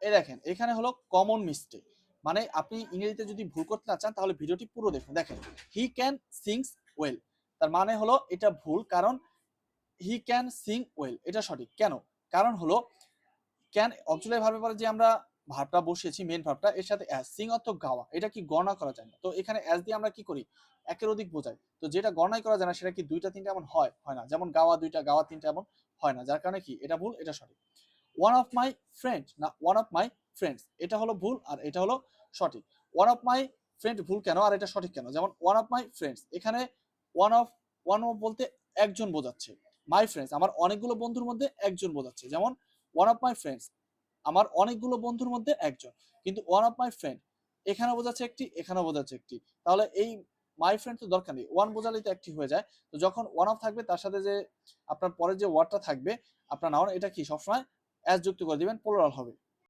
এই দেখেন এখানে হলো কমন মিস্টেক, মানে আপনি ইংরেজিতে যদি ভুল করতে না চান তাহলে ভিডিওটি পুরো দেখুন। দেখেন হি ক্যান সিংস ওয়েল, তার মানে হলো এটা ভুল, কারণ হি ক্যান সিং ওয়েল এটা সঠিক। কেন? কারণ হলো ক্যান অক্সিলারি ভার্বের পরে যে আমরা ভার্বটা বসিয়েছি মেন ভার্বটা, এর সাথে অ্যাজ, সিং অর্থ গাওয়া, এটা কি গণনা করা যায় না, তো এখানে অ্যাজ দিয়ে আমরা কি করি একের অধিক বোঝাই, তো যেটা গণনাই করা যায় না সেটা কি দুইটা তিনটা এমন হয় না, যেমন গাওয়া দুইটা গাওয়া তিনটা এমন হয় না, যার কারণে কি এটা ভুল এটা সঠিক। ওয়ান অফ মাই ফ্রেন্ড না ওয়ান অফ মাই ফ্রেন্ডস, এটা হলো ভুল আর এটা হলো সঠিক। ওয়ান অফ মাই ফ্রেন্ড ভুল কেন আর এটা সঠিক কেন? যেমন ওয়ান অফ মাই ফ্রেন্ডস, এখানে ওয়ান অফ বলতে একজন বোঝাচ্ছে, মাই ফ্রেন্ডস আমার অনেকগুলো বন্ধুর মধ্যে একজন বোঝাচ্ছে, যেমন ওয়ান অফ মাই ফ্রেন্ডস আমার অনেকগুলো বন্ধুর মধ্যে একজন, কিন্তু ওয়ান অফ মাই ফ্রেন্ড এখানে বোঝাচ্ছে একটি, এখানেও বোঝাচ্ছে একটি, তাহলে এই মাই ফ্রেন্ড তো দরকার নেই, ওয়ান বোঝালেই তো একটি হয়ে যায়। তো যখন ওয়ান অফ থাকবে তার সাথে যে আপনার পরে যে ওয়ার্ডটা থাকবে আপনার নাউন, এটা কি সবসময় অ্যাজ যুক্ত করে দিবেন, প্লুরাল হবে।